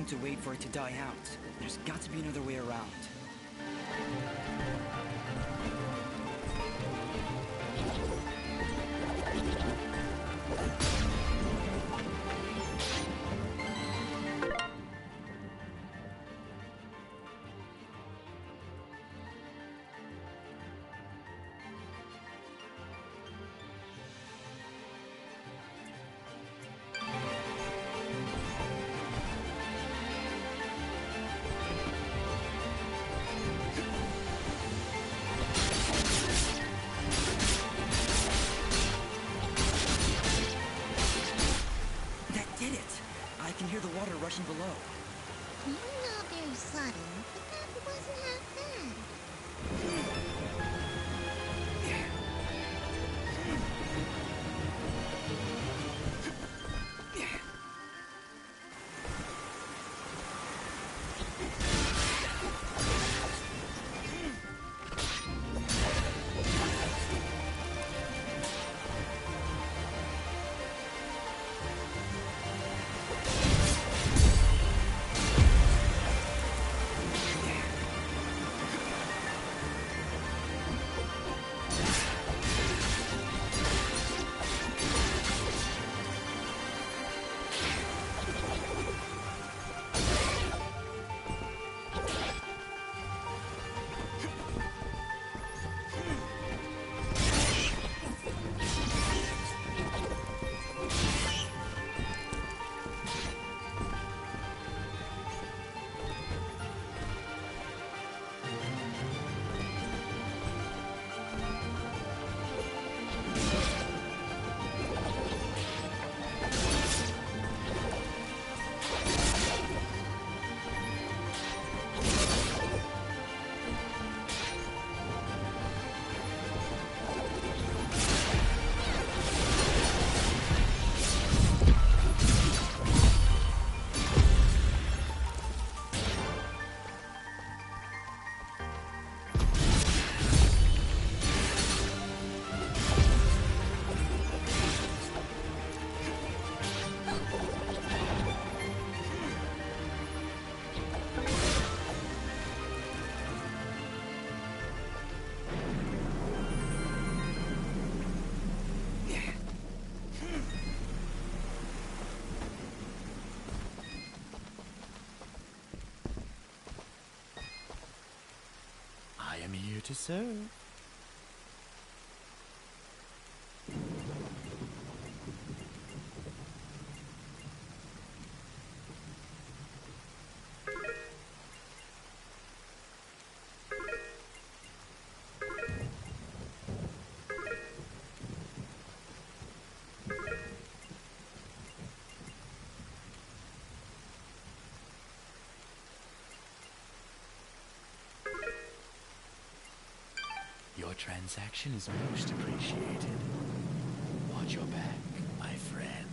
time to wait for it to die out. There's got to be another way around. Rushing below. You're not very subtle, but that wasn't half bad. To serve. Your transaction is most appreciated. Watch your back, my friend.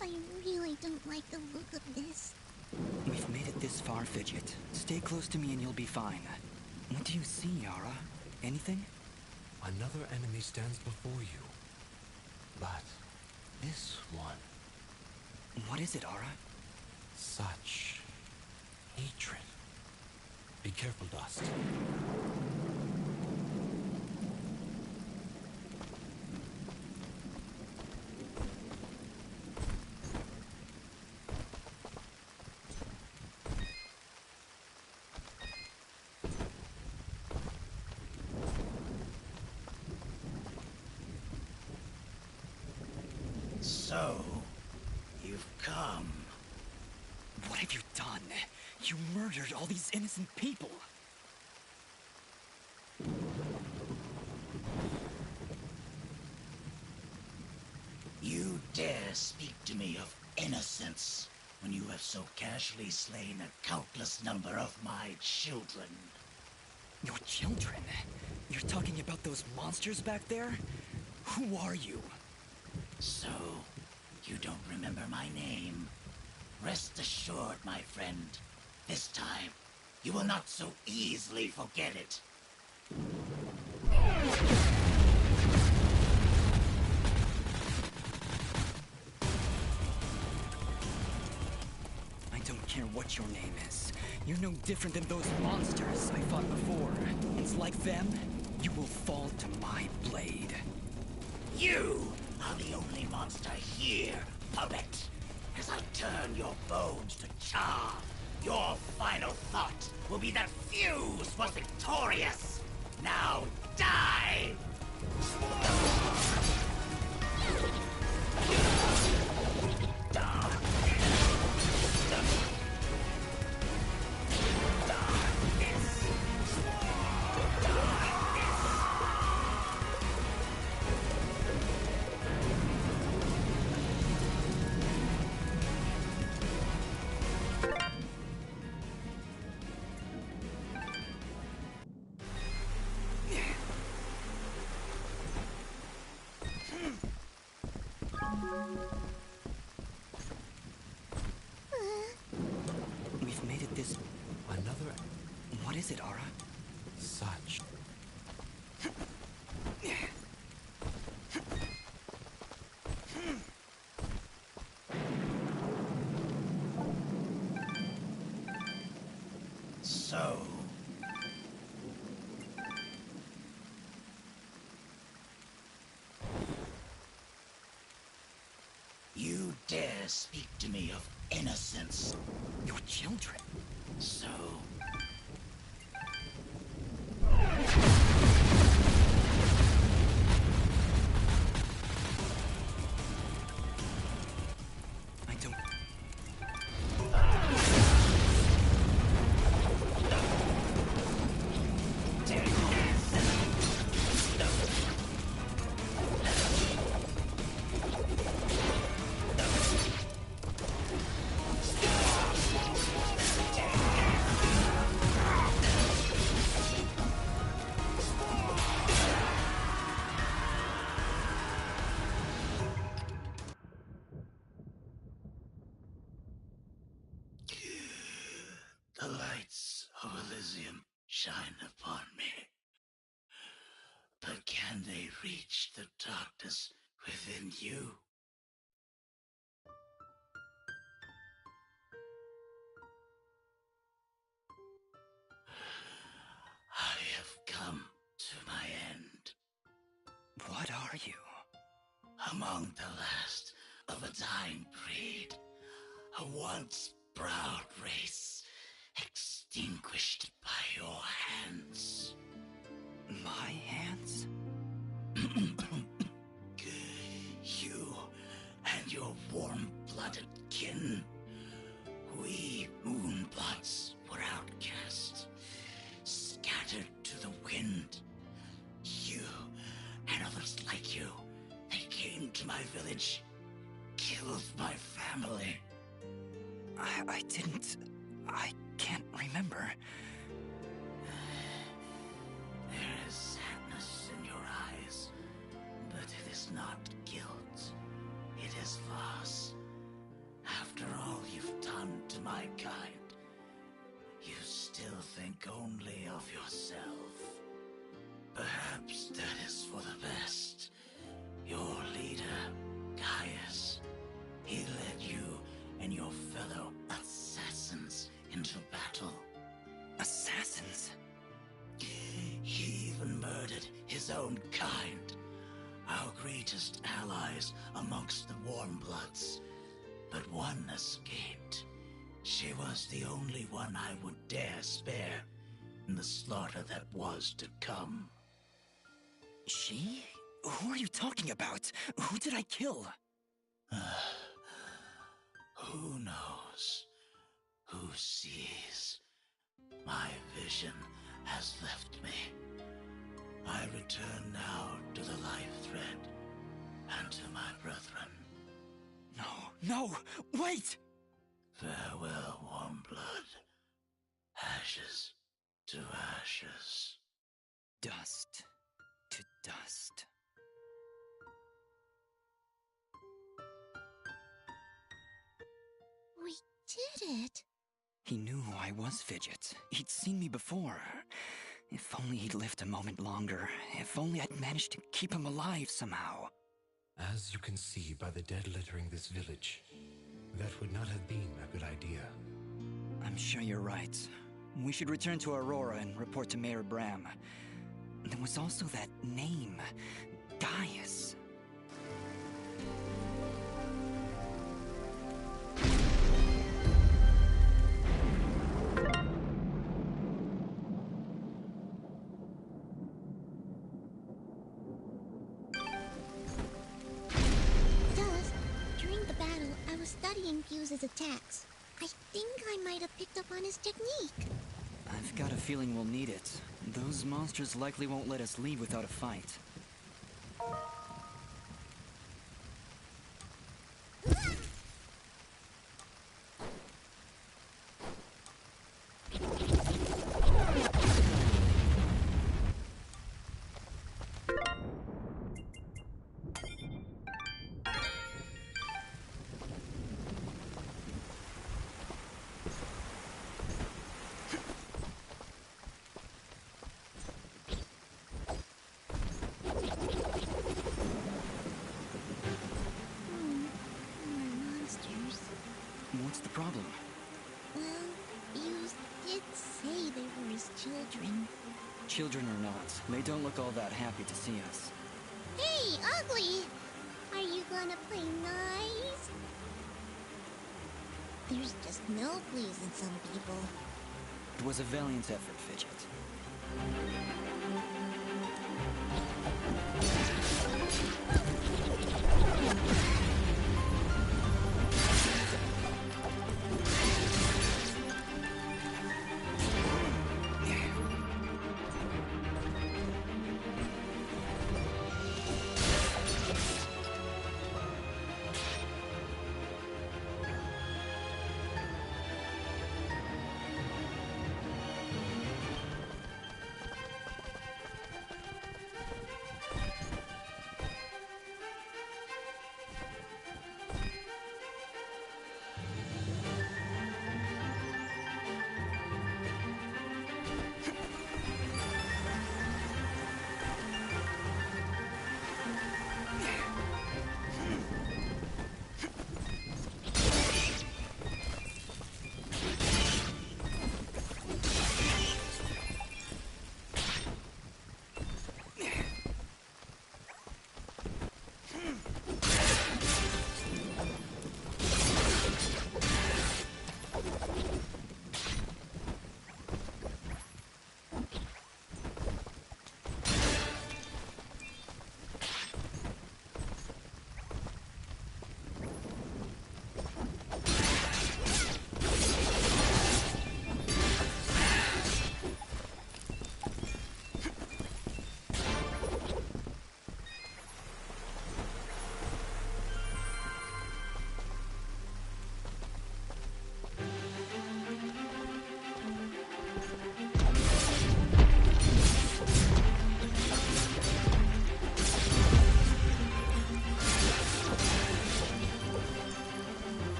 I really don't like the look of this. We've made it this far, Fidget. Stay close to me and you'll be fine. What do you see, Yara? Anything? Another enemy stands before you. But this one... What is it, Ara? Such hatred. Be careful, Dust. So, you've come. What have you done? You murdered all these innocent people. You dare speak to me of innocence when you have so casually slain a countless number of my children. Your children? You're talking about those monsters back there? Who are you? So, you don't remember my name? Rest assured, my friend, this time, you will not so easily forget it. care what your name is. You're no different than those monsters I fought before. It's like them, you will fall to my blade. You are the only monster here, puppet. As I turn your bones to char, your final thought will be that Fuse was victorious. Now die! We've made it this... Another What is it, Ara? such. So... You dare speak to me of innocence. Your children. So... I don't... The lights of Elysium shine upon me. But can they reach the darkness within you? I have come to my end. What are you? Among the last of a dying breed, a once proud race, extinguished by your hands. My hands? You and your warm-blooded kin, we Moonbloods were outcast, scattered to the wind. You and others like you, they came to my village, killed my family. I didn't... I can't remember. There is sadness in your eyes, but it is not guilt. It is loss. After all you've done to my kind, you still think only of yourself. Perhaps that is for the best. Your leader, Gaius, he led you and your fellow assassins into battle. Assassins? He even murdered his own kind, our greatest allies amongst the Warmbloods. But one escaped. She was the only one I would dare spare in the slaughter that was to come. She? Who are you talking about? Who did I kill? Who knows? Who sees? My vision has left me. I return now to the life thread and to my brethren. No, wait! Farewell, Warmblood. Ashes to ashes. Dust to dust. We did it. He knew who I was, Fidget. He'd seen me before. If only he'd lived a moment longer. If only I'd managed to keep him alive somehow. As you can see by the dead littering this village, that would not have been a good idea. sure you're right. We should return to Aurora and report to Mayor Bram. There was also that name, Gaius. Dust, during the battle, I was studying Fuse's attacks. I think I might have picked up on his technique. I've got a feeling we'll need it. Those monsters likely won't let us leave without a fight. Monsters. What's the problem? Well, Fuse did say they were his children. Children or not, they don't look all that happy to see us. Hey, Ugly! Are you gonna play nice? There's just no pleasing some people. It was a valiant effort, Fidget.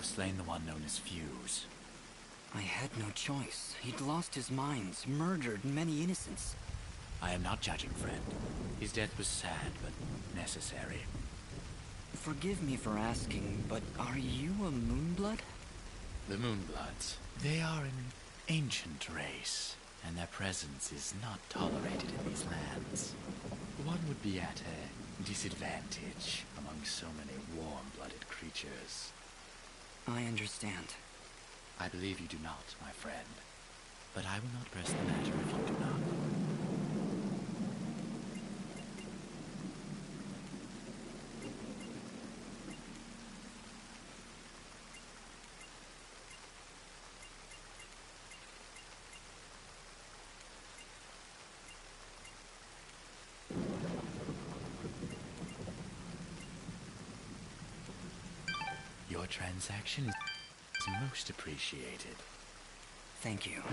Slain the one known as Fuse. I had no choice. He'd lost his minds, murdered many innocents. I am not judging, friend. His death was sad, but necessary. Forgive me for asking, but are you a Moonblood? The Moonbloods. They are an ancient race, and their presence is not tolerated in these lands. One would be at a disadvantage among so many warm-blooded creatures. I understand. I believe you do not, my friend. But I will not press the matter if you do not. Your transaction is most appreciated. Thank you.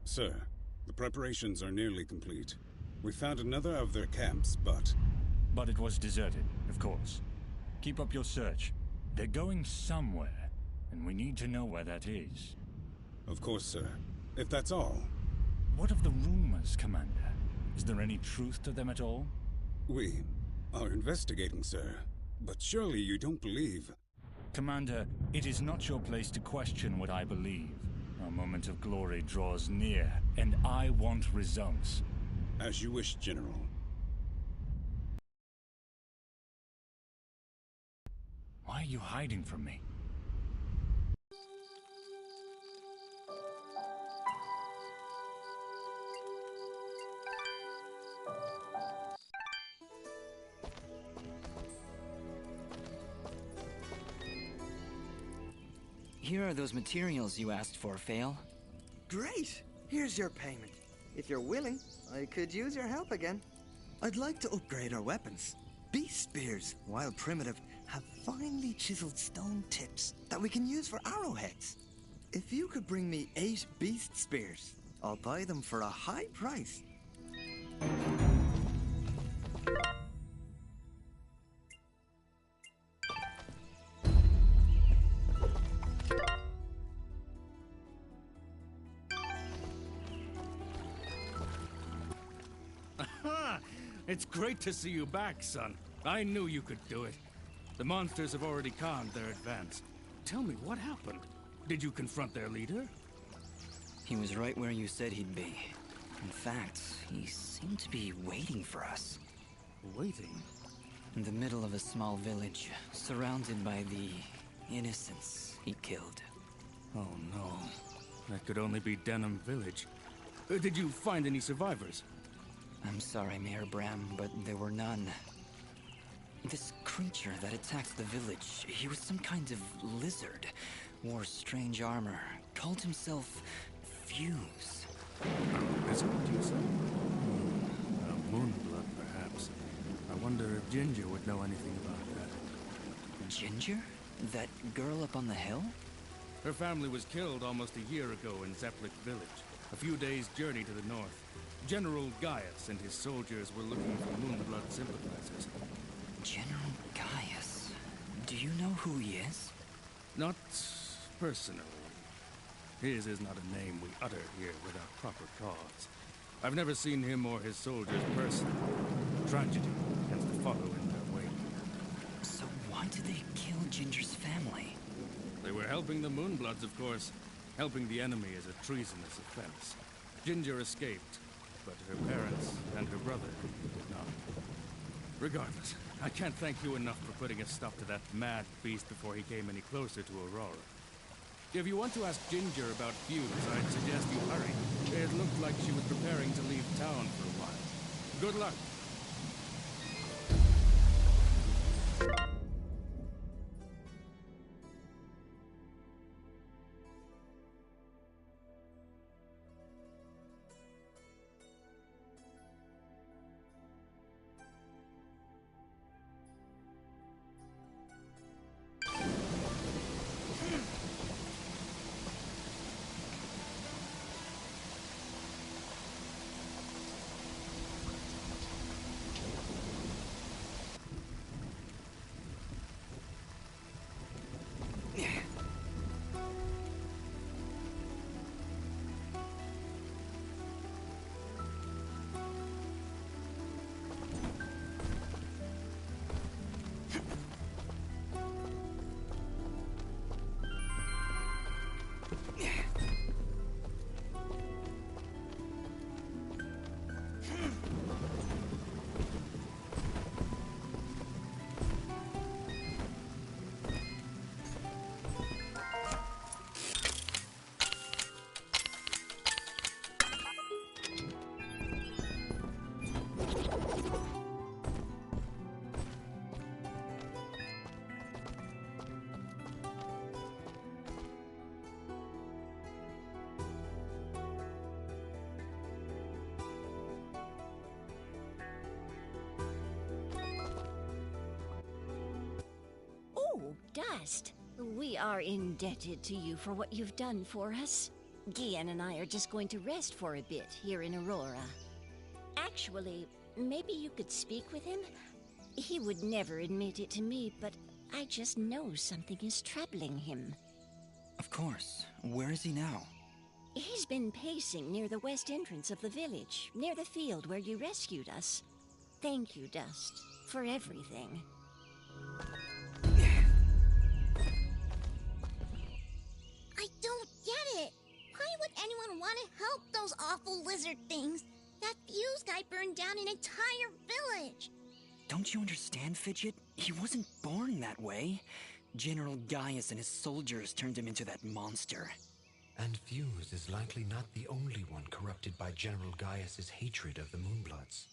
Sir, the preparations are nearly complete. We found another of their camps, but... But it was deserted, of course. Keep up your search. They're going somewhere, and we need to know where that is. Of course, sir. If that's all. What of the rumors, Commander? Is there any truth to them at all? We are investigating, sir. But surely you don't believe... Commander, it is not your place to question what I believe. Our moment of glory draws near, and I want results. As you wish, General. Why are you hiding from me? Here are those materials you asked for, Fail. Great! Here's your payment. If you're willing, I could use your help again. I'd like to upgrade our weapons. Beast spears, while primitive, have finely chiseled stone tips that we can use for arrowheads. If you could bring me 8 beast spears, I'll buy them for a high price. It's great to see you back, son. I knew you could do it. The monsters have already conned their advance. Tell me, what happened? Did you confront their leader? He was right where you said he'd be. In fact, he seemed to be waiting for us. Waiting? In the middle of a small village, surrounded by the innocents he killed. Oh no. That could only be Denham Village. Did you find any survivors? I'm sorry, Mayor Bram, but there were none. This creature that attacked the village, he was some kind of lizard, wore strange armor, called himself Fuse. Is it what you said? A moonblood, perhaps. I wonder if Ginger would know anything about that. Ginger? That girl up on the hill? Her family was killed almost a year ago in Zepplik Village, a few days' journey to the north. General Gaius and his soldiers were looking for Moonblood sympathizers. General Gaius? Do you know who he is? Not personally. His is not a name we utter here without proper cause. I've never seen him or his soldiers personally. Tragedy tends to follow in their wake. So why did they kill Ginger's family? They were helping the Moonbloods, of course. Helping the enemy is a treasonous offense. Ginger escaped, but her parents and her brother did not. Regardless, I can't thank you enough for putting a stop to that mad beast before he came any closer to Aurora. If you want to ask Ginger about Fuse, I'd suggest you hurry. It looked like she was preparing to leave town for a while. Good luck. Dust, we are indebted to you for what you've done for us. Gian and I are just going to rest for a bit here in Aurora. Actually, maybe you could speak with him? He would never admit it to me, but I just know something is troubling him. Of course. Where is he now? He's been pacing near the west entrance of the village, near the field where you rescued us. Thank you, Dust, for everything. I don't get it. Why would anyone want to help those awful lizard things? That fuse guy burned down an entire village. Don't you understand, Fidget? He wasn't born that way. General Gaius and his soldiers turned him into that monster. And Fuse is likely not the only one corrupted by General Gaius's hatred of the Moonbloods.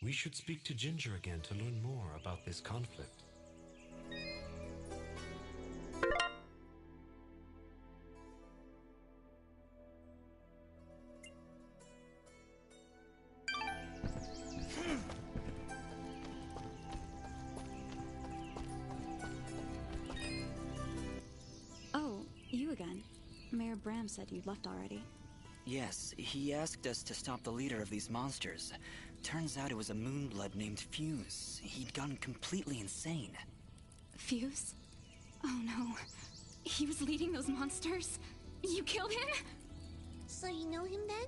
We should speak to Ginger again to learn more about this conflict. Oh, you again. Mayor Bram said you'd left already. Yes, he asked us to stop the leader of these monsters. Turns out it was a Moonblood named Fuse. He'd gone completely insane. Fuse? Oh no. He was leading those monsters? You killed him? So you know him then?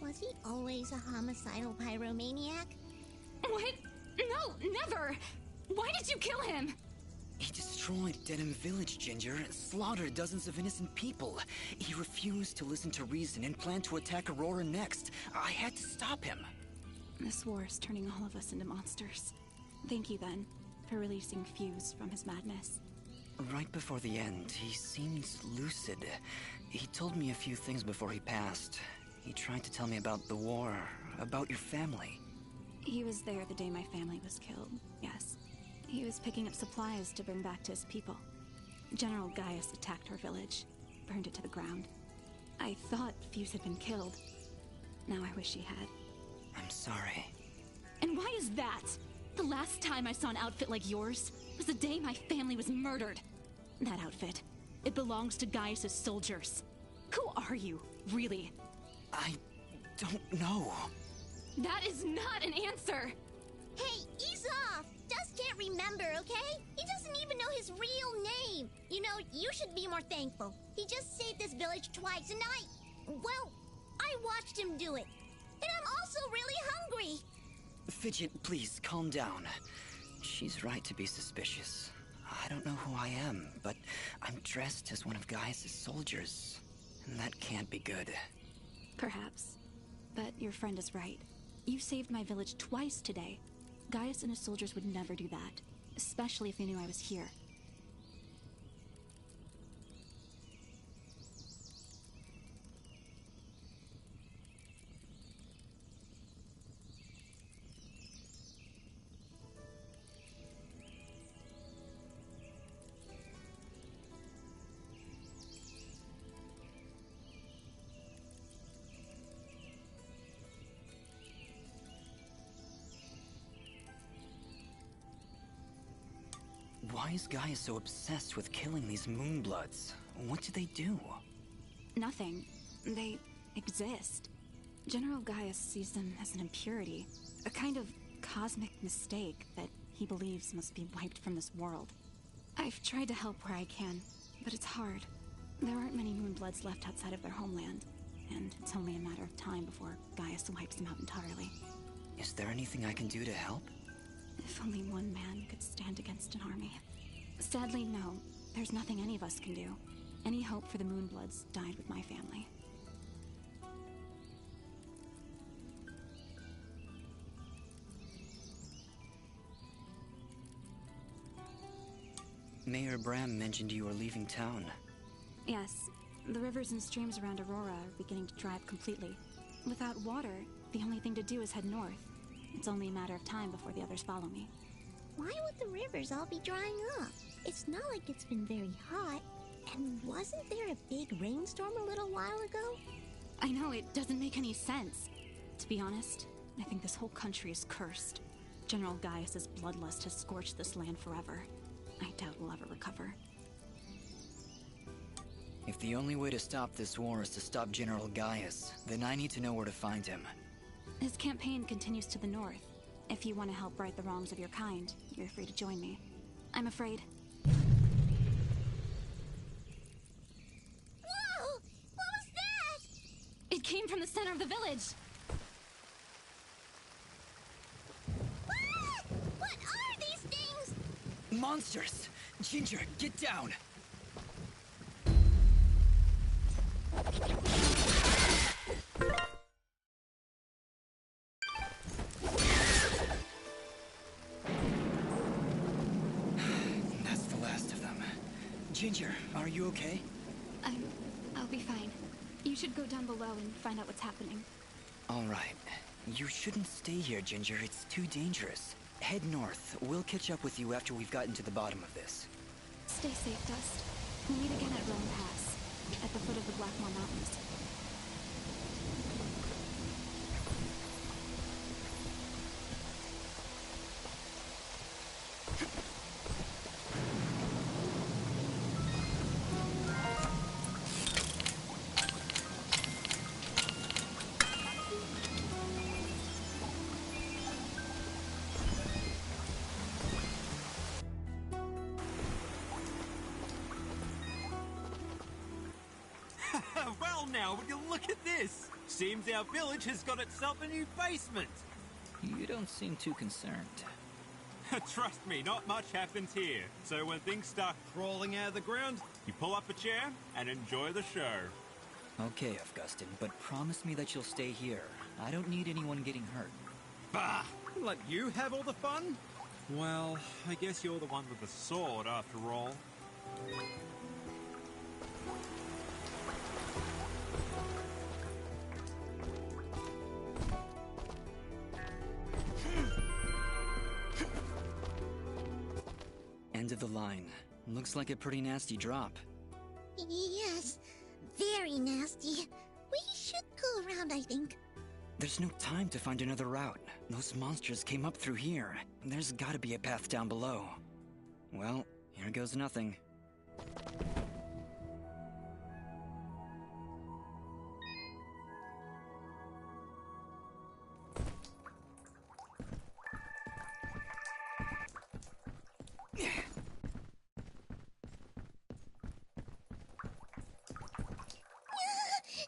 Was he always a homicidal pyromaniac? What? No, never! Why did you kill him? He destroyed Dedham Village, Ginger, slaughtered dozens of innocent people. He refused to listen to reason and planned to attack Aurora next. I had to stop him. This war is turning all of us into monsters. Thank you, then, for releasing Fuse from his madness. Right before the end, he seemed lucid. He told me a few things before he passed. He tried to tell me about the war, about your family. He was there the day my family was killed, yes. He was picking up supplies to bring back to his people. General Gaius attacked our village, burned it to the ground. I thought Fuse had been killed. Now I wish he had. I'm sorry. And why is that? The last time I saw an outfit like yours was the day my family was murdered. That outfit, it belongs to Gaius' soldiers. Who are you, really? I don't know. That is not an answer! Hey, ease off! Dust can't remember, okay? He doesn't even know his real name. You know, you should be more thankful. He just saved this village twice, and I watched him do it. And I'm also really hungry. Fidget, please, calm down. She's right to be suspicious. I don't know who I am, but I'm dressed as one of Gaius' soldiers. And that can't be good. Perhaps. But your friend is right. You saved my village twice today. Gaius and his soldiers would never do that, especially if they knew I was here. Why is Gaius so obsessed with killing these Moonbloods? What do they do? Nothing. They exist. General Gaius sees them as an impurity, a kind of cosmic mistake that he believes must be wiped from this world. I've tried to help where I can, but it's hard. There aren't many Moonbloods left outside of their homeland, and it's only a matter of time before Gaius wipes them out entirely. Is there anything I can do to help? If only one man could stand against an army. Sadly, no. There's nothing any of us can do. Any hope for the Moonbloods died with my family. Mayor Bram mentioned you were leaving town. Yes. The rivers and streams around Aurora are beginning to dry up completely. Without water, the only thing to do is head north. It's only a matter of time before the others follow me. Why would the rivers all be drying up? It's not like it's been very hot. And wasn't there a big rainstorm a little while ago? I know, it doesn't make any sense. To be honest, I think this whole country is cursed. General Gaius's bloodlust has scorched this land forever. I doubt we'll ever recover. If the only way to stop this war is to stop General Gaius, then I need to know where to find him. His campaign continues to the north. If you want to help right the wrongs of your kind, you're free to join me. I'm afraid. Whoa! What was that? It came from the center of the village! What are these things? Monsters! Ginger, get down! That's the last of them. Ginger, are you okay? I'll be fine. You should go down below and find out what's happening. All right. You shouldn't stay here, Ginger. It's too dangerous. Head north. We'll catch up with you after we've gotten to the bottom of this. Stay safe, Dust. We'll meet again at Rome Pass, at the foot of the Blackmore Mountains. Well now, would you look at this? Seems our village has got itself a new basement. You don't seem too concerned. Trust me, not much happens here. So when things start crawling out of the ground, you pull up a chair and enjoy the show. Okay, Augustin, but promise me that you'll stay here. I don't need anyone getting hurt. Bah! Let you have all the fun? Well, I guess you're the one with the sword after all. End of the line. Looks like a pretty nasty drop. Yes, very nasty. We should go around, I think. There's no time to find another route. Those monsters came up through here. There's gotta be a path down below. Well, here goes nothing.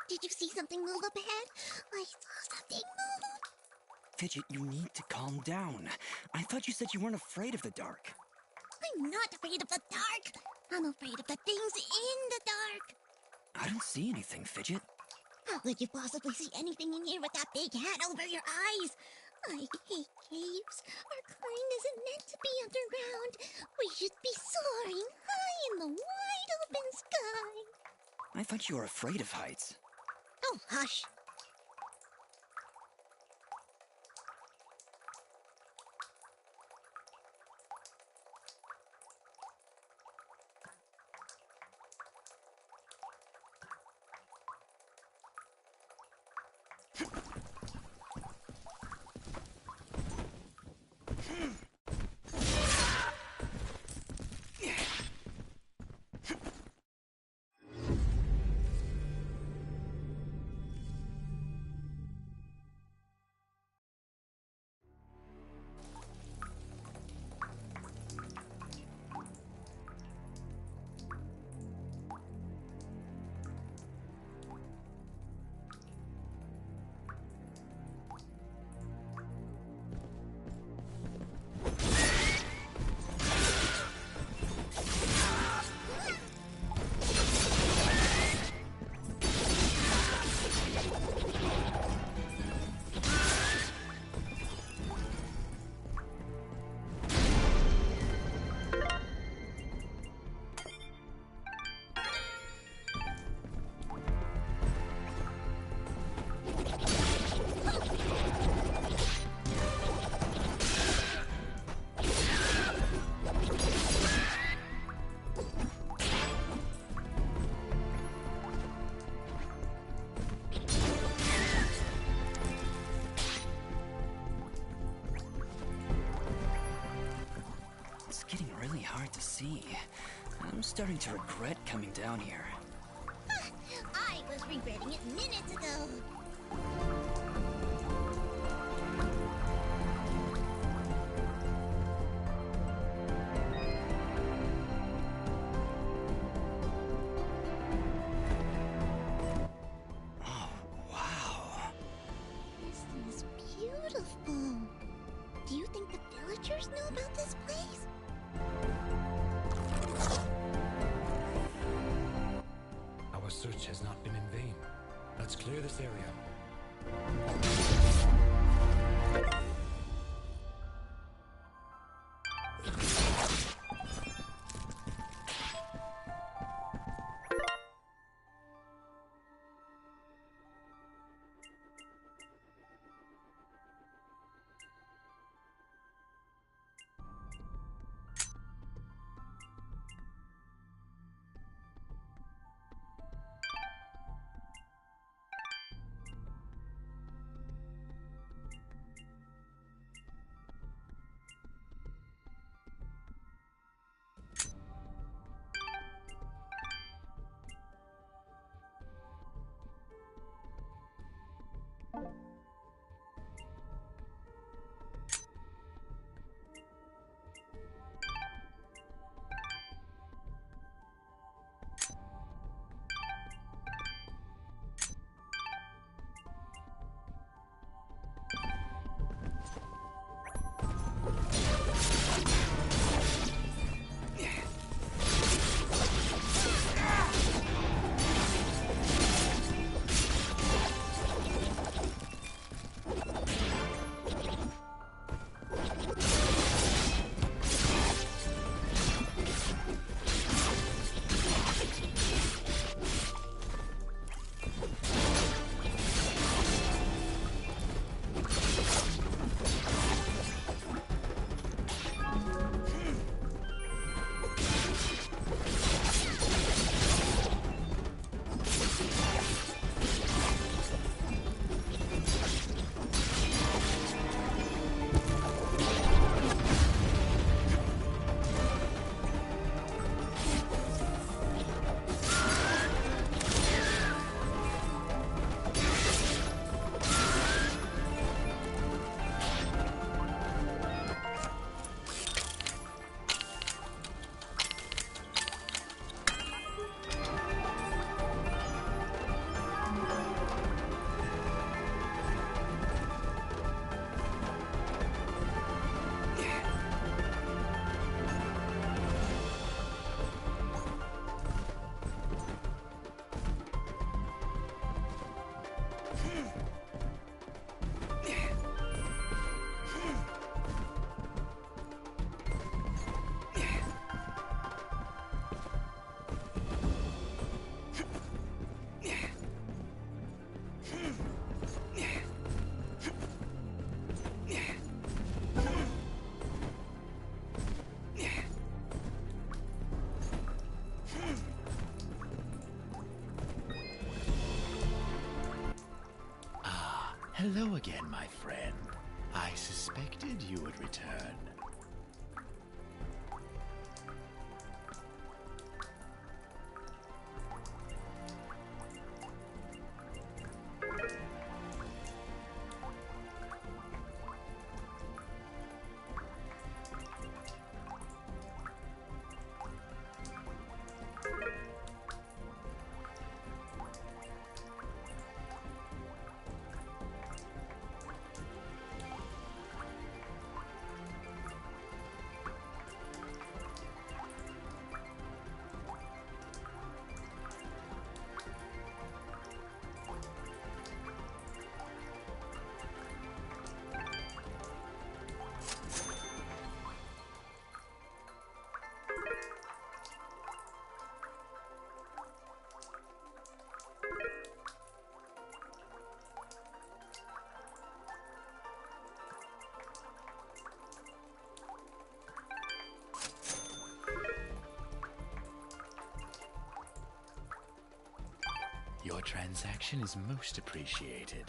Did you see something move up ahead? I saw something move. Fidget, you need to calm down. I thought you said you weren't afraid of the dark. I'm not afraid of the dark. I'm afraid of the things in the dark. I don't see anything, Fidget. How could you possibly see anything in here with that big hat over your eyes? I hate caves. Our kind isn't meant to be underground. We should be soaring high in the wide open sky. I thought you were afraid of heights. Oh, hush. I'm starting to regret coming down here. I was regretting it minutes ago. Oh, wow. This is beautiful. Do you think the villagers know about this place? Our search has not been in vain. Let's clear this area. Hello again, my friend. I suspected you would return. Your transaction is most appreciated.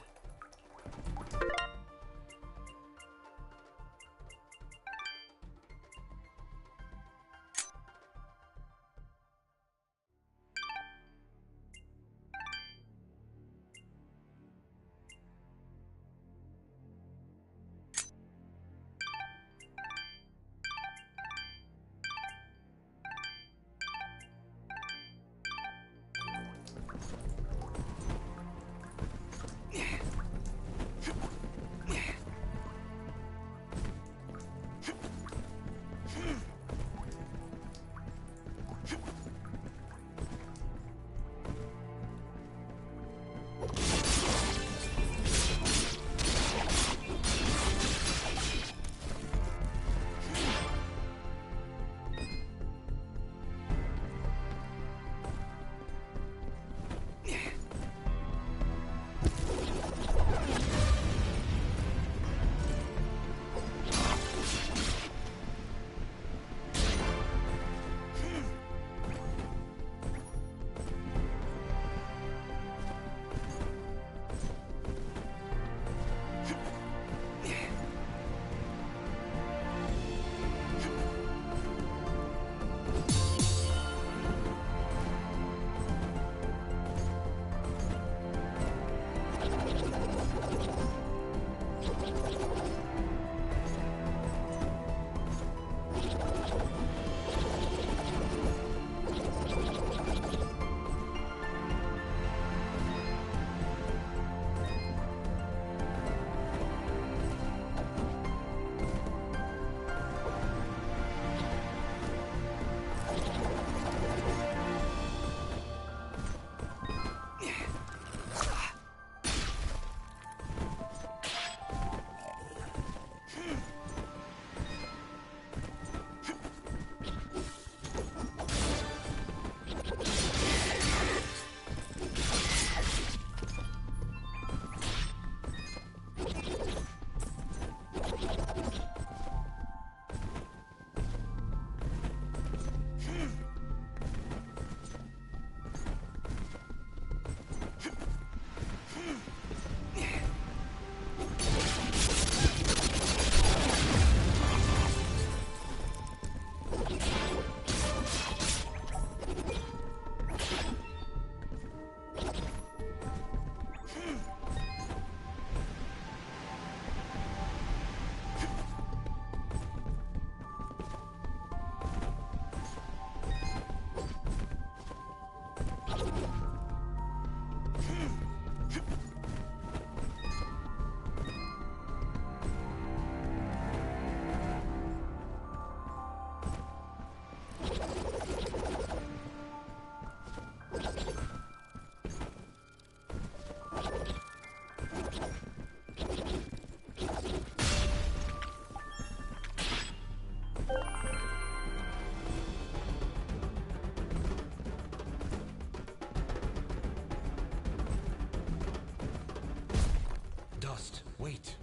Dust, wait.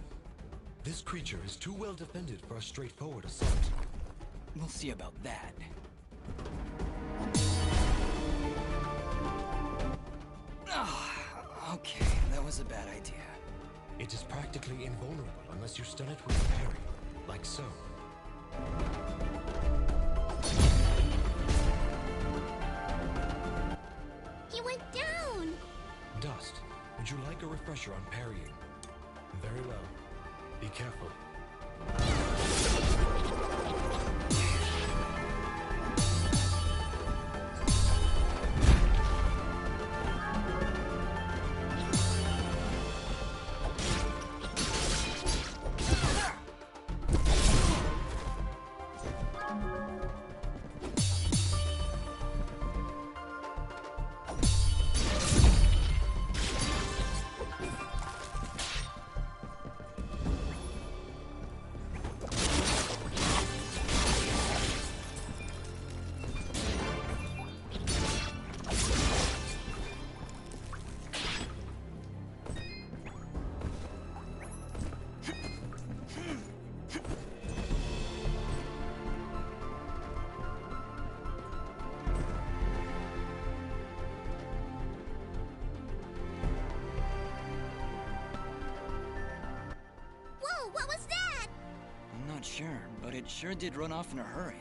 This creature is too well defended for a straightforward assault. We'll see about that. Oh, okay, that was a bad idea. It is practically invulnerable unless you stun it with a parry, like so. He went down! Dust, would you like a refresher on parrying? Very well. Be careful. Whoa, what was that? I'm not sure, but it sure did run off in a hurry.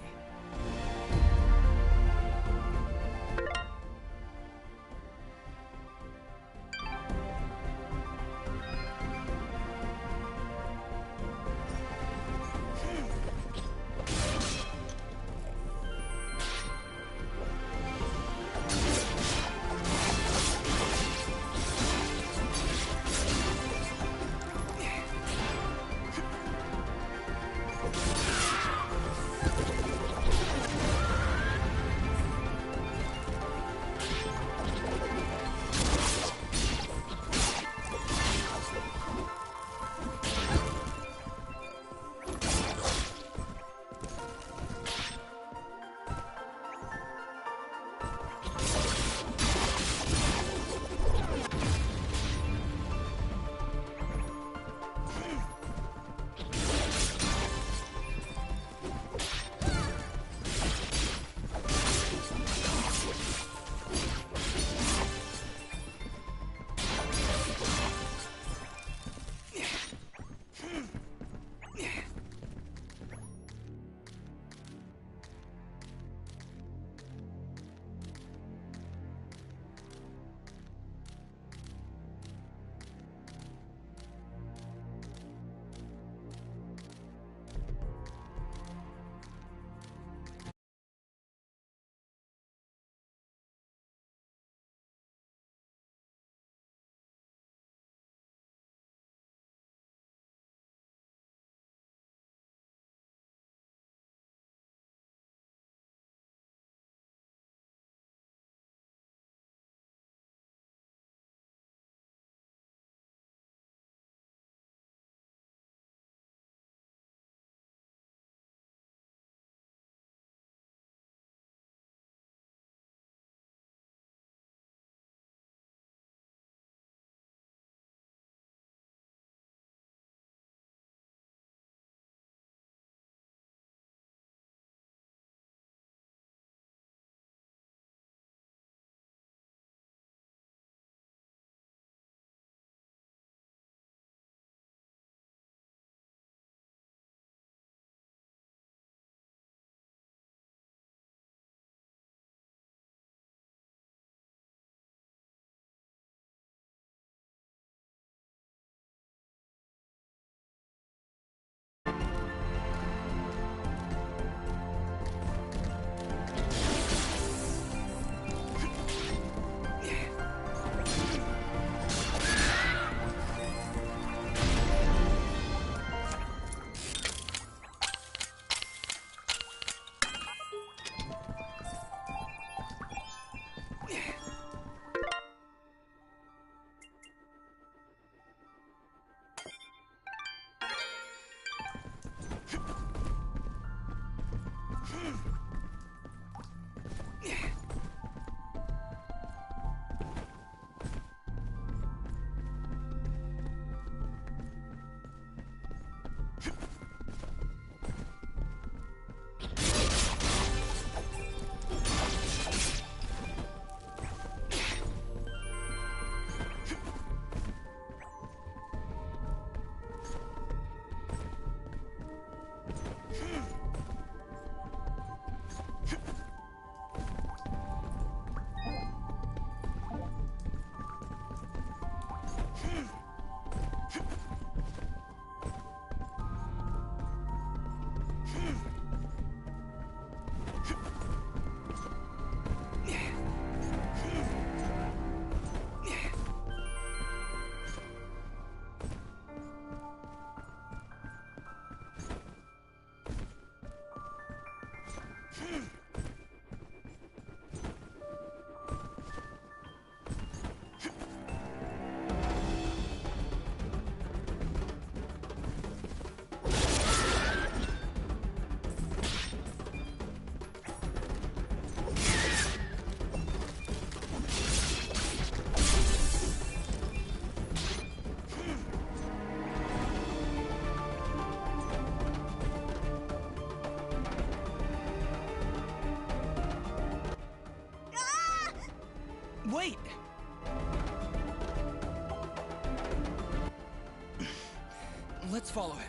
Let's follow him.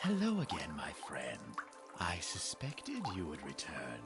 Hello again, my friend. I suspected you would return.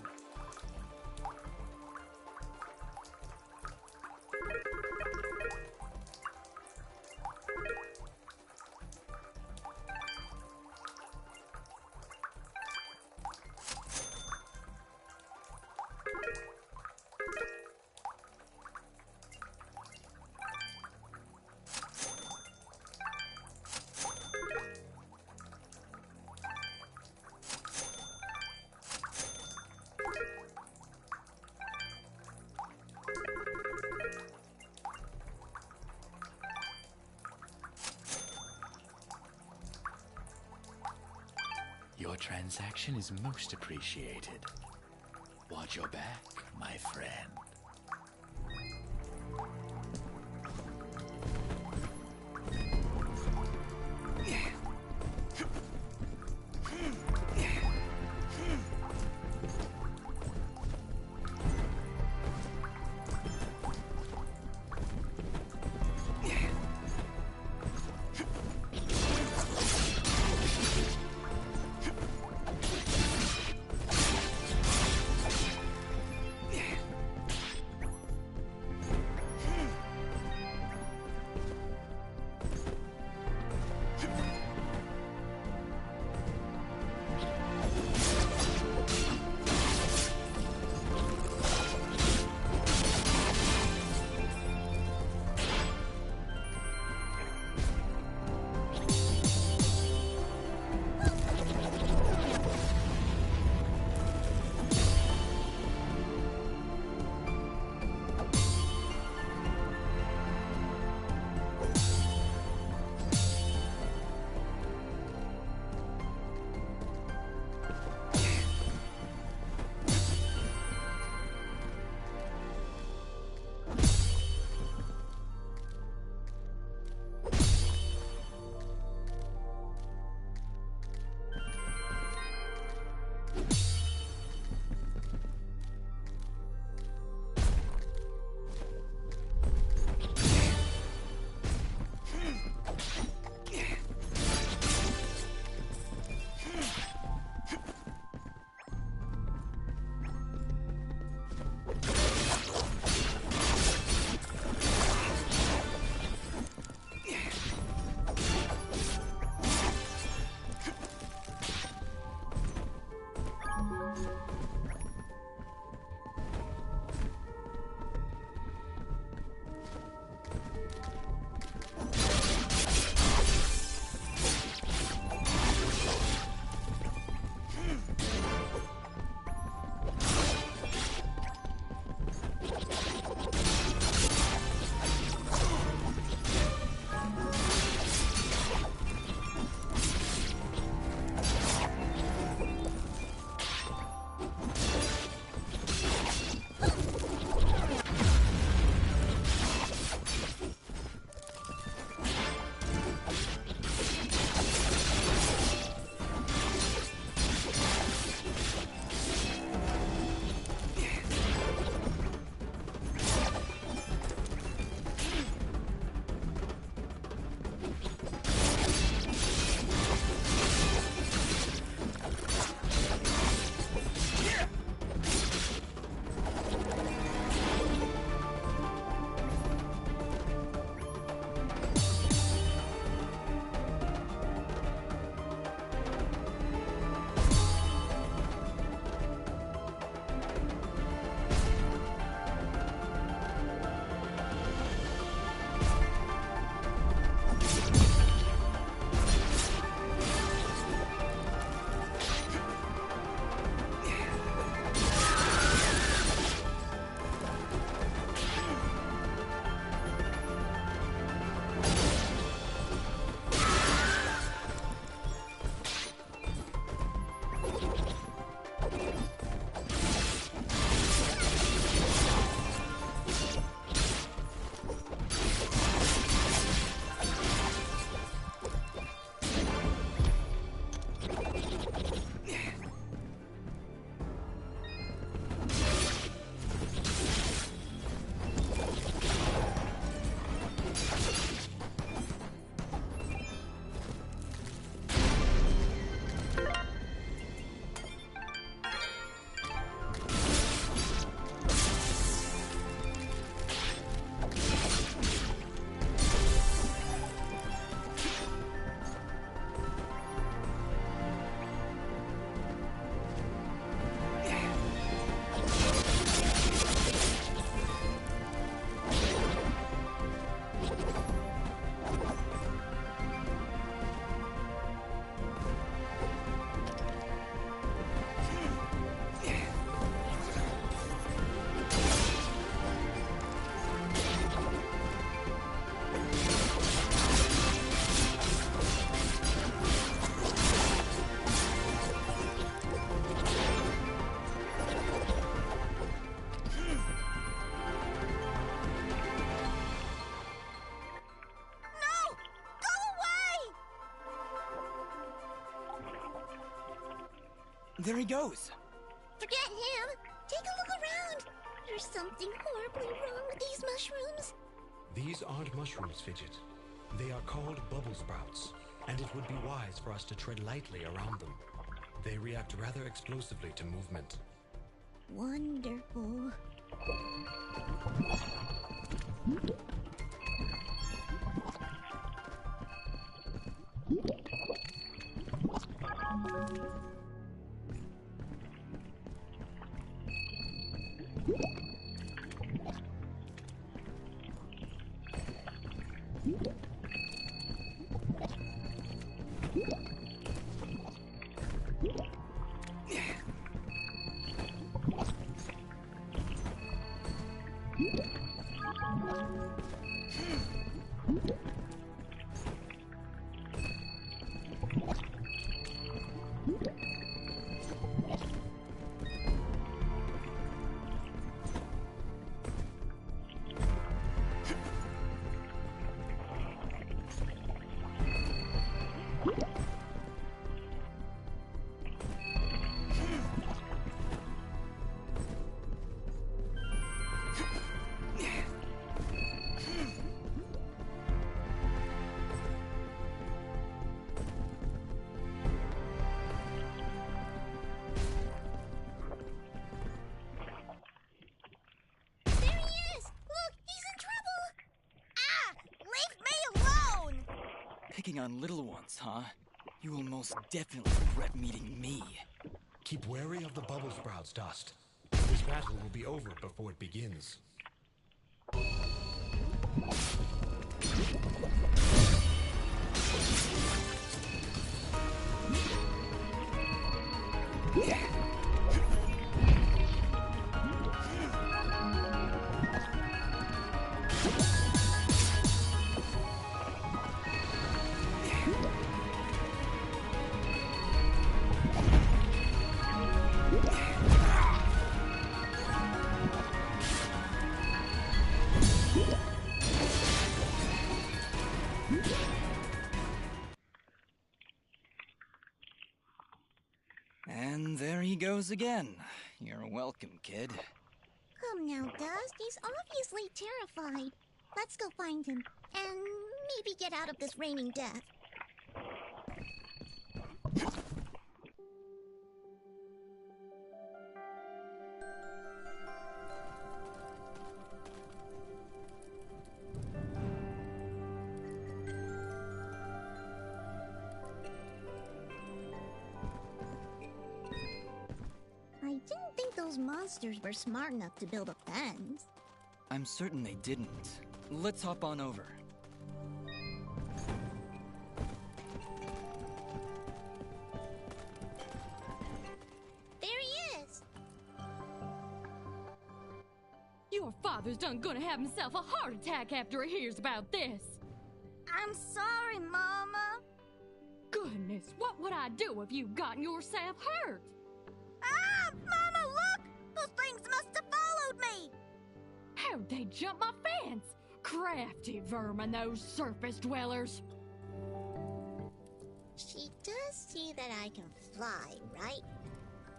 Your transaction is most appreciated. Watch your back, my friend. There he goes! Forget him! Take a look around! There's something horribly wrong with these mushrooms. These aren't mushrooms, Fidget. They are called bubble sprouts, and it would be wise for us to tread lightly around them. They react rather explosively to movement. Wonderful. Picking on little ones, huh? You will most definitely regret meeting me. Keep wary of the bubble sprouts, Dust. This battle will be over before it begins. And there he goes again. You're welcome, kid. Come now, Dust. He's obviously terrified. Let's go find him. And maybe get out of this raining death. I didn't think those monsters were smart enough to build a fence. I'm certain they didn't. Let's hop on over. There he is! Your father's done gonna have himself a heart attack after he hears about this. I'm sorry, Mama. Goodness, what would I do if you gotten yourself hurt? Ah! Mama, look! Those things must have followed me! How'd they jump my fence? Crafty vermin, those surface dwellers. She does see that I can fly, right?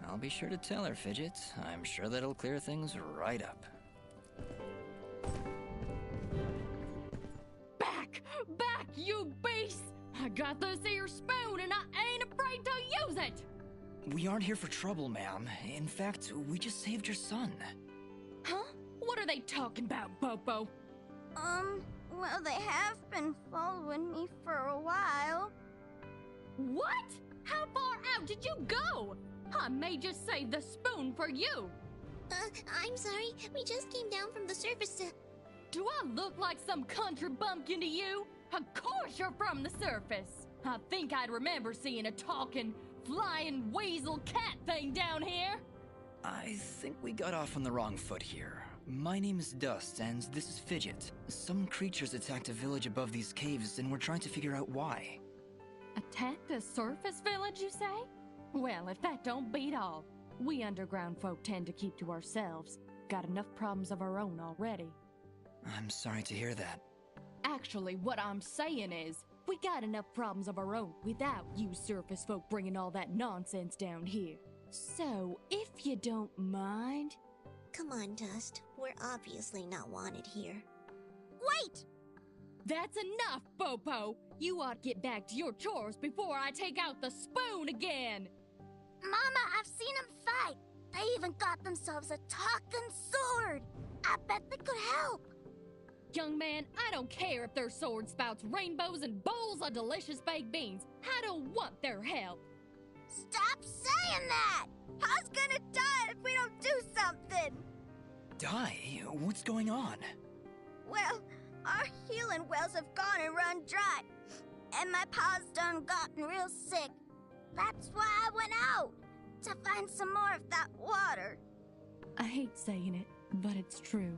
I'll be sure to tell her, Fidget. I'm sure that'll clear things right up. Back! Back, you beast! I got this here spoon and I ain't afraid to use it! We aren't here for trouble, ma'am. In fact, we just saved your son. Huh? What are they talking about, Bobo? Well, they have been following me for a while. What? How far out did you go? I may just save the spoon for you. I'm sorry. We just came down from the surface to... Do I look like some country bumpkin to you? Of course you're from the surface. I think I'd remember seeing a talking, flying weasel cat thing down here. I think we got off on the wrong foot here. My name is Dust, and this is Fidget. Some creatures attacked a village above these caves, and we're trying to figure out why. Attacked a surface village, you say? Well, if that don't beat all. We underground folk tend to keep to ourselves. Got enough problems of our own already. I'm sorry to hear that. Actually, what I'm saying is, we got enough problems of our own without you surface folk bringing all that nonsense down here. So, if you don't mind... Come on, Dust. We're obviously not wanted here. Wait! That's enough, Bopo! You ought to get back to your chores before I take out the spoon again! Mama, I've seen them fight. They even got themselves a talking sword. I bet they could help. Young man, I don't care if their sword spouts rainbows and bowls of delicious baked beans. I don't want their help. Stop saying that! Pa's gonna die if we don't do something! Die? What's going on? Well, our healing wells have gone and run dry. And my pa's done gotten real sick. That's why I went out, to find some more of that water. I hate saying it, but it's true.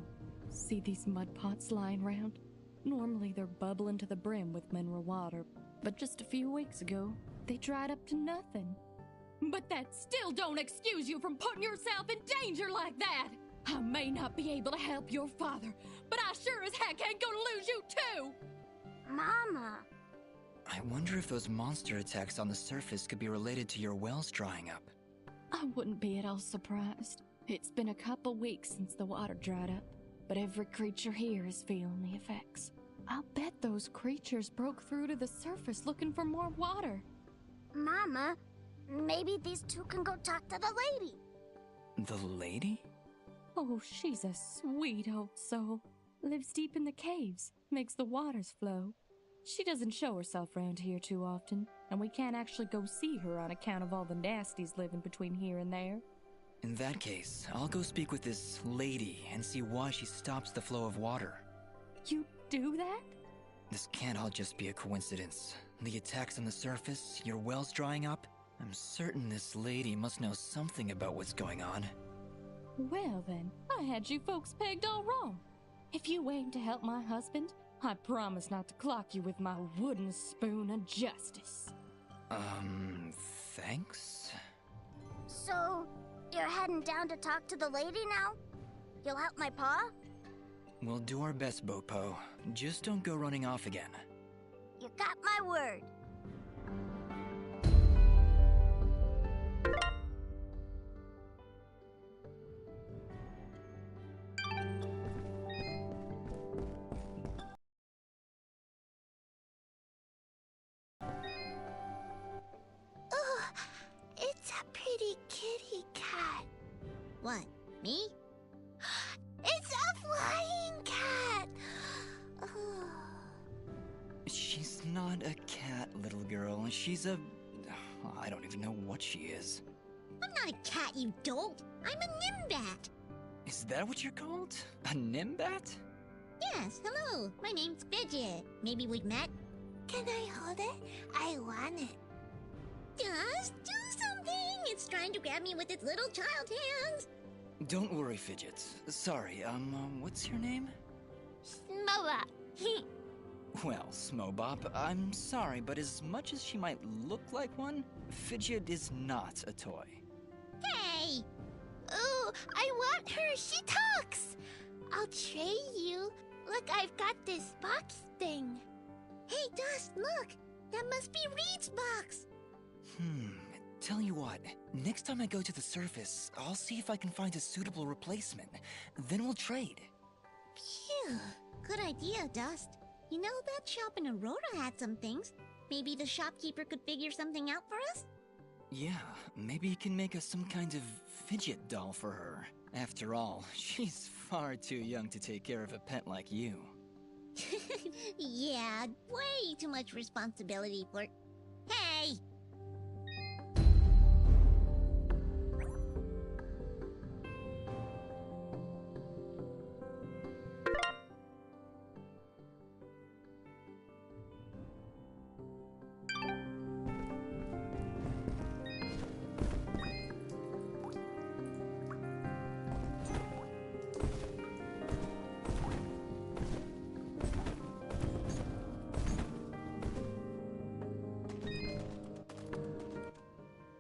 See these mud pots lying around? Normally they're bubbling to the brim with mineral water, but just a few weeks ago, they dried up to nothing. But that still don't excuse you from putting yourself in danger like that! I may not be able to help your father, but I sure as heck ain't gonna lose you too! Mama. I wonder if those monster attacks on the surface could be related to your wells drying up. I wouldn't be at all surprised. It's been a couple weeks since the water dried up, but every creature here is feeling the effects. I'll bet those creatures broke through to the surface looking for more water. Mama, maybe these two can go talk to the lady. The lady? Oh, she's a sweet old soul. Lives deep in the caves, makes the waters flow. She doesn't show herself around here too often, and we can't actually go see her on account of all the nasties living between here and there. In that case, I'll go speak with this lady and see why she stops the flow of water. You do that? This can't all just be a coincidence. The attacks on the surface, your wells drying up. I'm certain this lady must know something about what's going on. Well then, I had you folks pegged all wrong. If you aim to help my husband, I promise not to clock you with my wooden spoon of justice. Thanks? So, you're heading down to talk to the lady now? You'll help my pa? We'll do our best, Bopo. Just don't go running off again. You got my word. It's a pretty kitty cat. What, me? It's a flying cat! She's not a cat, little girl. She's a... I don't even know what she is. I'm not a cat, you dolt. I'm a nimbat. Is that what you're called? A nimbat? Yes, hello. My name's Fidget. Maybe we've met? Can I hold it? I want it. Just do something! It's trying to grab me with its little child hands. Don't worry, Fidget. Sorry, what's your name? Smoa. Well, Smobop, I'm sorry, but as much as she might look like one, Fidget is not a toy. Hey! Ooh, I want her. She talks. I'll trade you. Look, I've got this box thing. Hey, Dust, look. That must be Reed's box. Tell you what, next time I go to the surface, I'll see if I can find a suitable replacement. Then we'll trade. Phew. Good idea, Dust. You know, that shop in Aurora had some things. Maybe the shopkeeper could figure something out for us? Yeah, maybe you can make us some kind of fidget doll for her. After all, she's far too young to take care of a pet like you. Yeah, way too much responsibility for... Hey!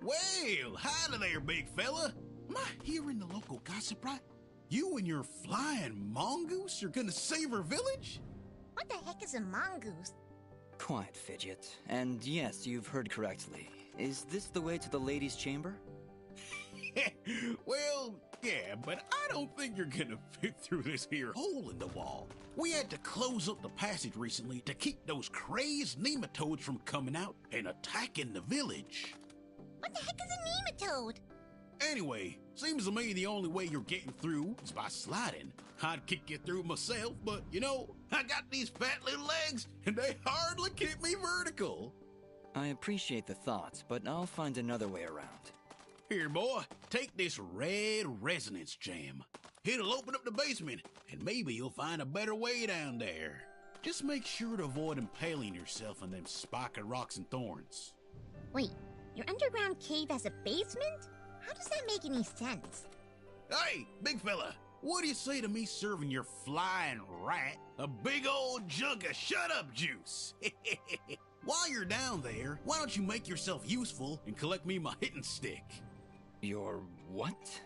Well, howdy there, big fella. Am I hearing the local gossip right? You and your flying mongoose are gonna save our village? What the heck is a mongoose? Quiet, Fidget. And yes, you've heard correctly. Is this the way to the ladies' chamber? Well, yeah, but I don't think you're gonna fit through this here hole in the wall. We had to close up the passage recently to keep those crazed nematodes from coming out and attacking the village. What the heck is a nematode? Anyway, seems to me the only way you're getting through is by sliding. I'd kick you through myself, but you know, I got these fat little legs and they hardly keep me vertical. I appreciate the thoughts, but I'll find another way around. Here, boy, take this red resonance gem. It'll open up the basement, and maybe you'll find a better way down there. Just make sure to avoid impaling yourself on them spiky rocks and thorns. Wait, your underground cave has a basement? How does that make any sense? Hey, big fella, what do you say to me serving your flying rat a big old jug of shut-up juice? While you're down there, why don't you make yourself useful and collect me my hitting stick? Your what?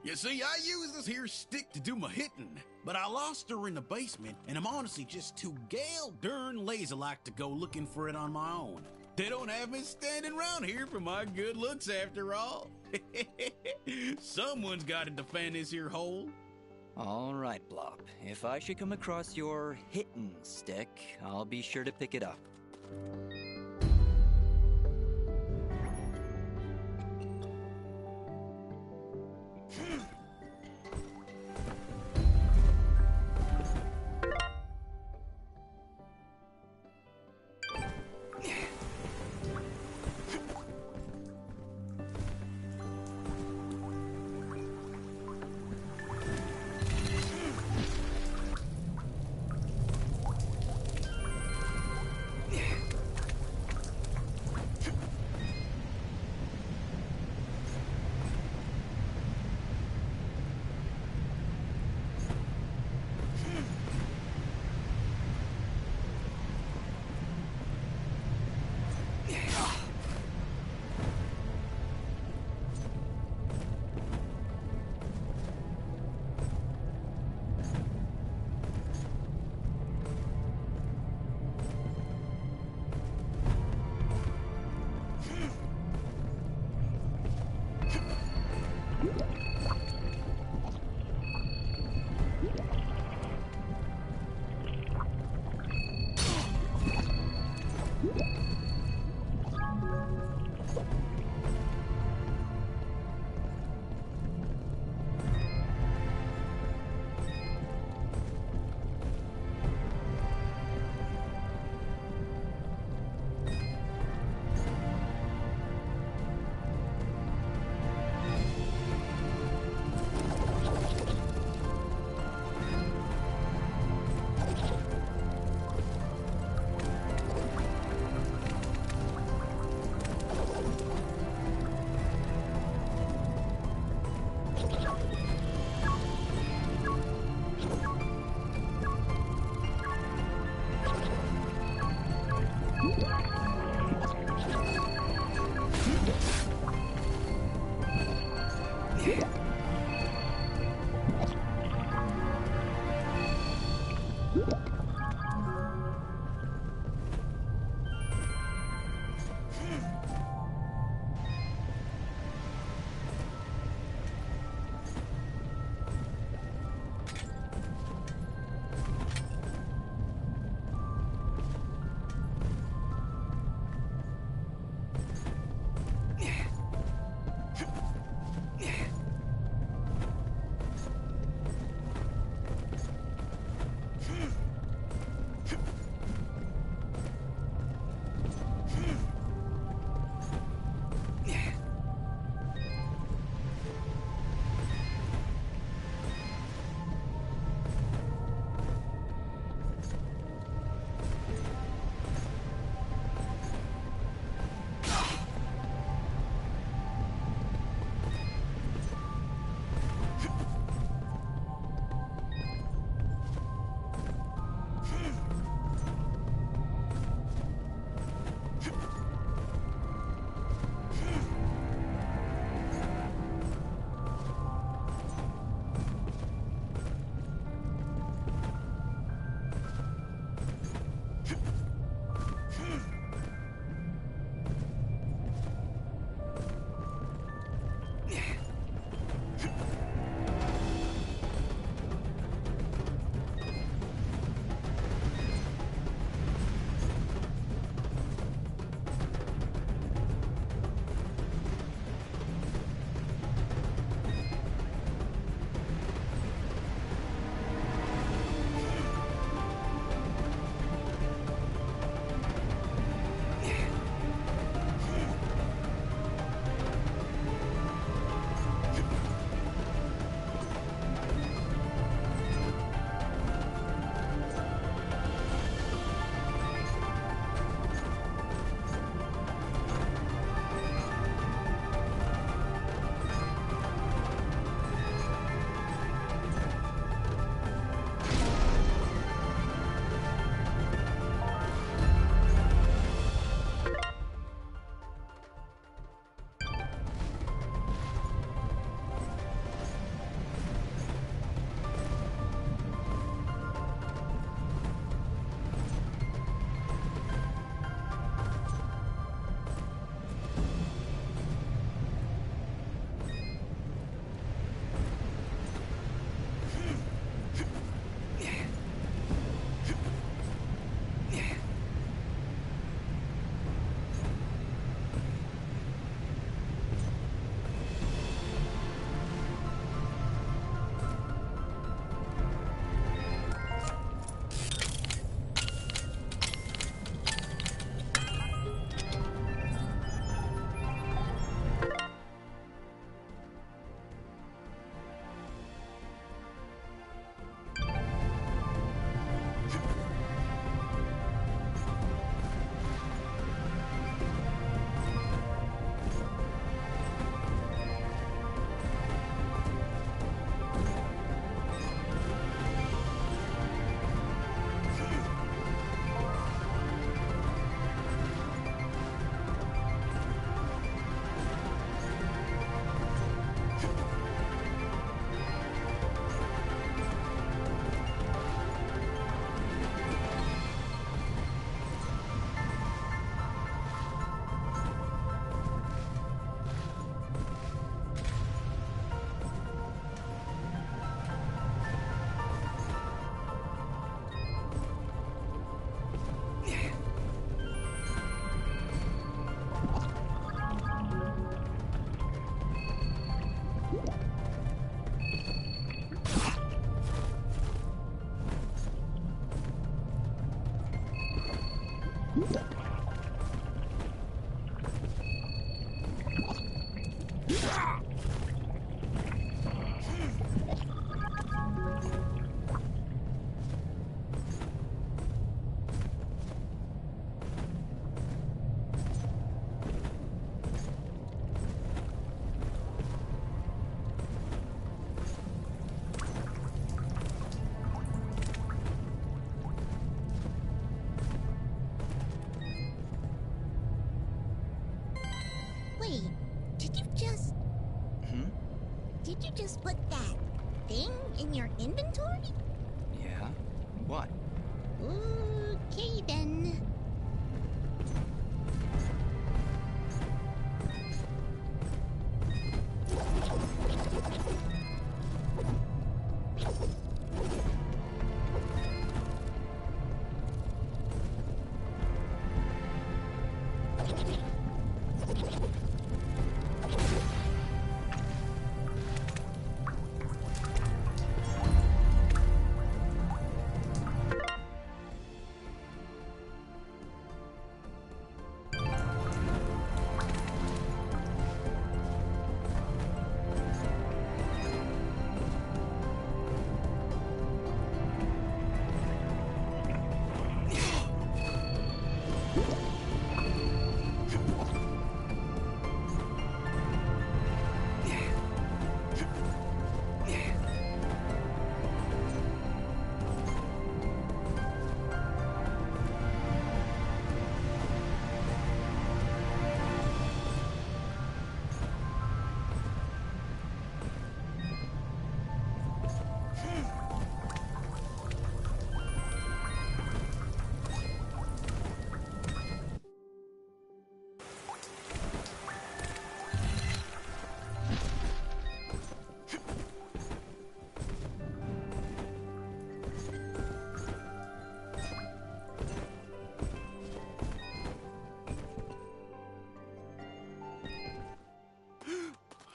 You see, I use this here stick to do my hitting, but I lost her in the basement, and I'm honestly just too gale darn lazy-like to go looking for it on my own. They don't have me standing around here for my good looks after all. Someone's got to defend this here hole. All right, Blop. If I should come across your hitting stick, I'll be sure to pick it up. Wait, did you just... Did you just put that thing in your inventory? Yeah? What? Okay, then.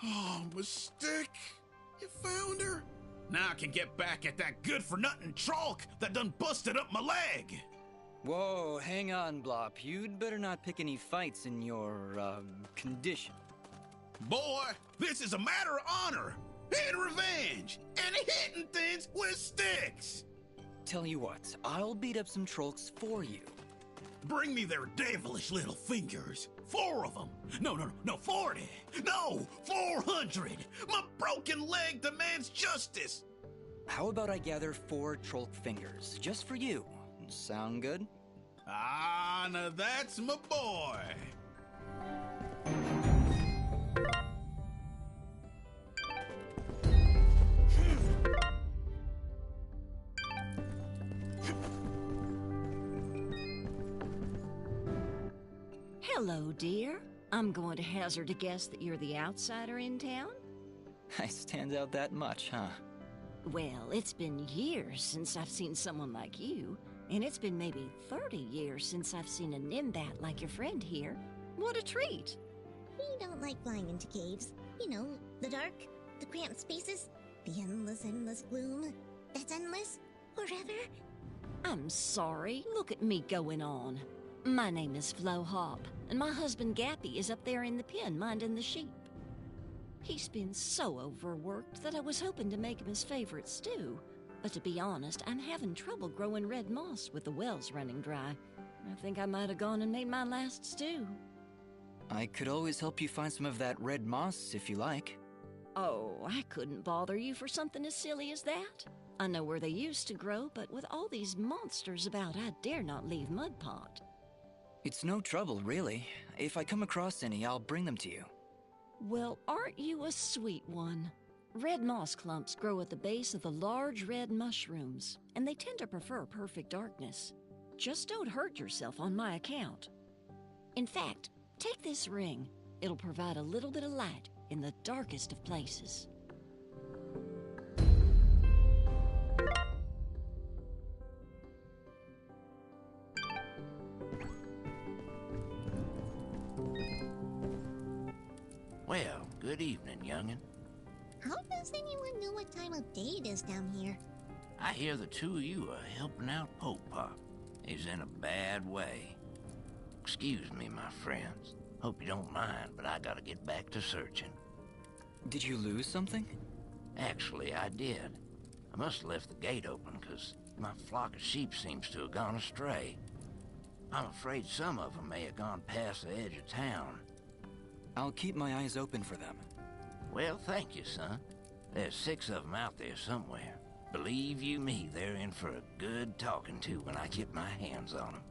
Oh, Mystic! You found her? Now I can get back at that good-for-nothing trolk that done busted up my leg! Whoa, hang on, Blop. You'd better not pick any fights in your, condition. Boy, this is a matter of honor and revenge and hitting things with sticks! Tell you what, I'll beat up some trolks for you. Bring me their devilish little fingers. 4 of them. No, 40. No, 400. My broken leg demands justice. How about I gather 4 trolk fingers, just for you? Sound good? Ah, now that's my boy. Hello, dear. I'm going to hazard a guess that you're the outsider in town? I stand out that much, huh? Well, it's been years since I've seen someone like you, and it's been maybe 30 years since I've seen a Nimbat like your friend here. What a treat! We don't like flying into caves. You know, the dark, the cramped spaces, the endless gloom. That's endless forever. I'm sorry. Look at me going on. My name is Flo Hop, and my husband Gappy is up there in the pen minding the sheep. He's been so overworked that I was hoping to make him his favorite stew. But to be honest, I'm having trouble growing red moss with the wells running dry. I think I might have gone and made my last stew. I could always help you find some of that red moss if you like. Oh, I couldn't bother you for something as silly as that. I know where they used to grow, but with all these monsters about, I dare not leave Mudpot. It's no trouble, really. If I come across any, I'll bring them to you. Well, aren't you a sweet one? Red moss clumps grow at the base of the large red mushrooms, and they tend to prefer perfect darkness. Just don't hurt yourself on my account. In fact, take this ring. It'll provide a little bit of light in the darkest of places. Well, good evening, youngin'. How does anyone know what time of day it is down here? I hear the 2 of you are helping out Poke Pop. He's in a bad way. Excuse me, my friends. Hope you don't mind, but I gotta get back to searching. Did you lose something? Actually, I did. I must have left the gate open, because my flock of sheep seems to have gone astray. I'm afraid some of them may have gone past the edge of town. I'll keep my eyes open for them. Well, thank you, son. There's 6 of them out there somewhere. Believe you me, they're in for a good talking to when I get my hands on them.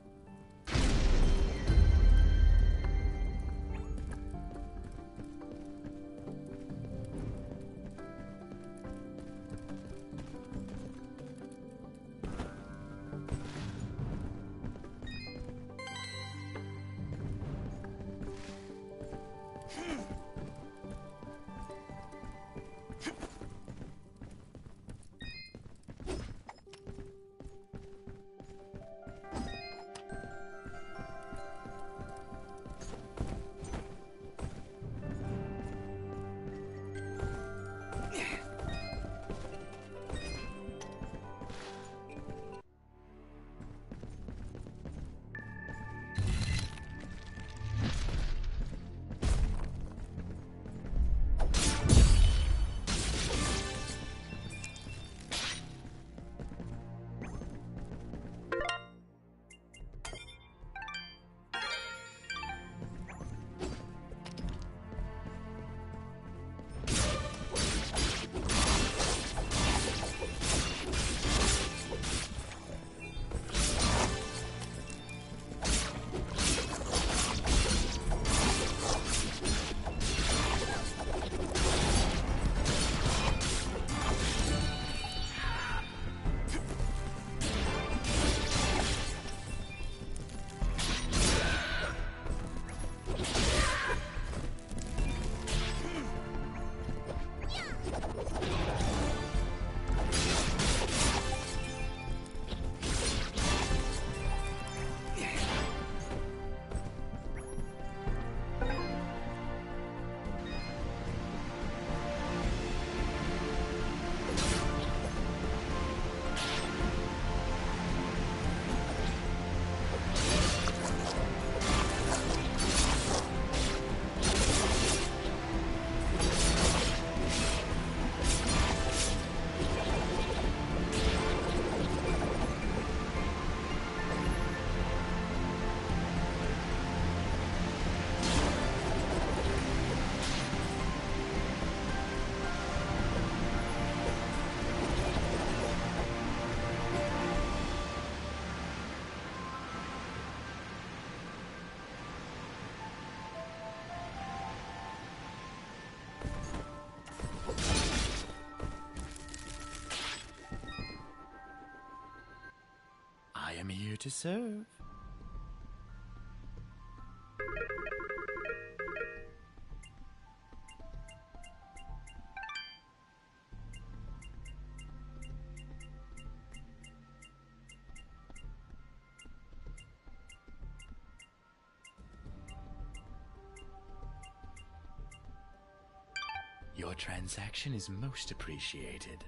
I am here to serve. Your transaction is most appreciated.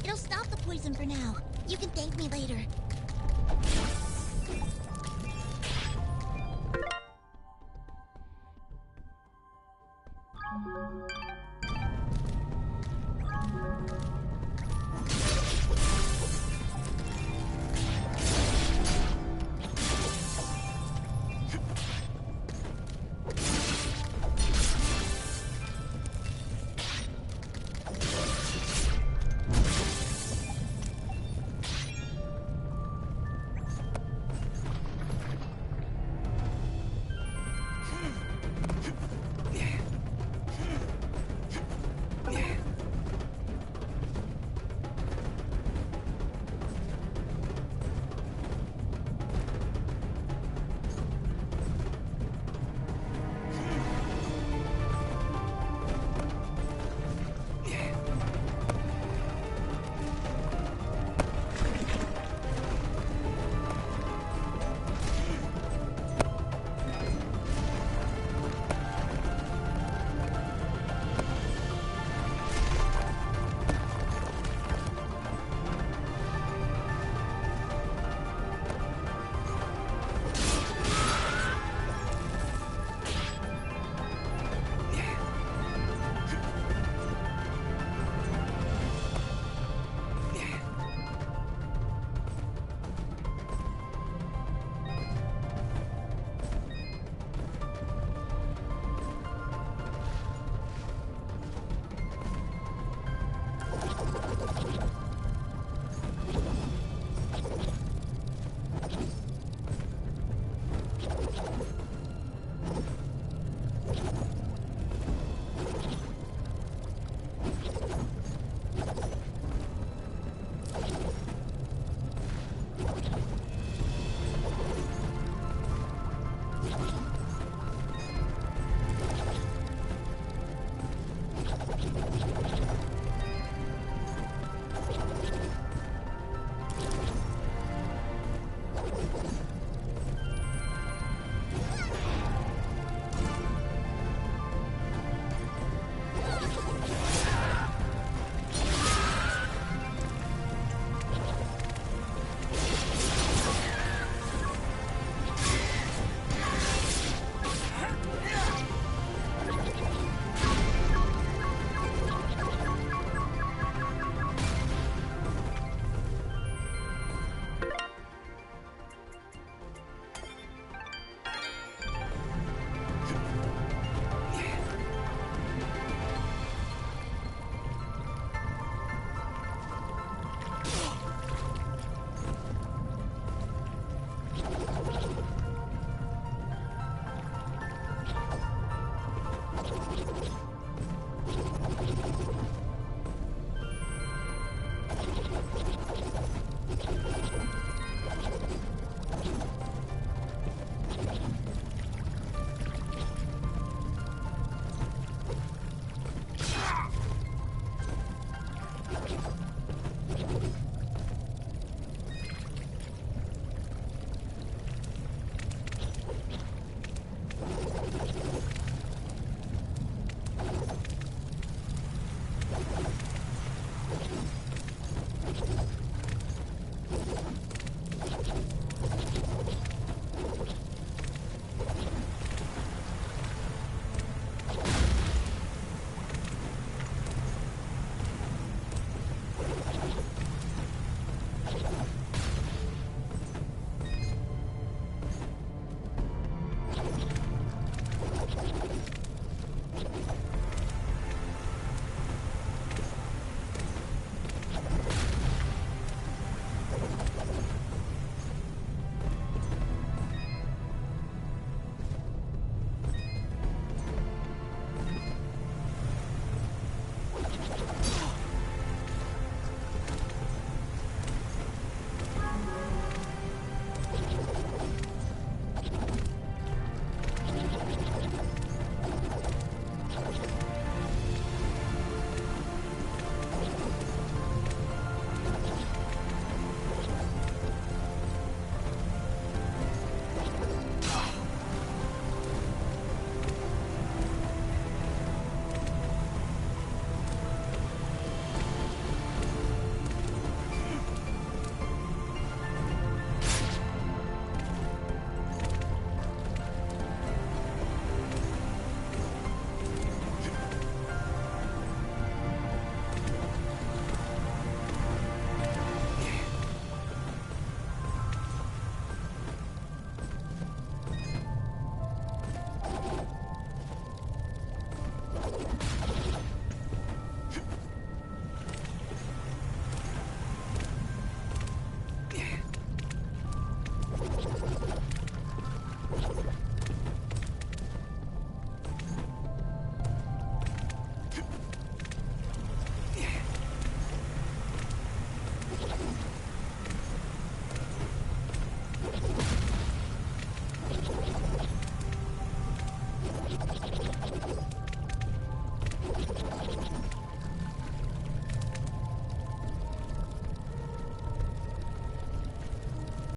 It'll stop the poison for now. You can thank me later.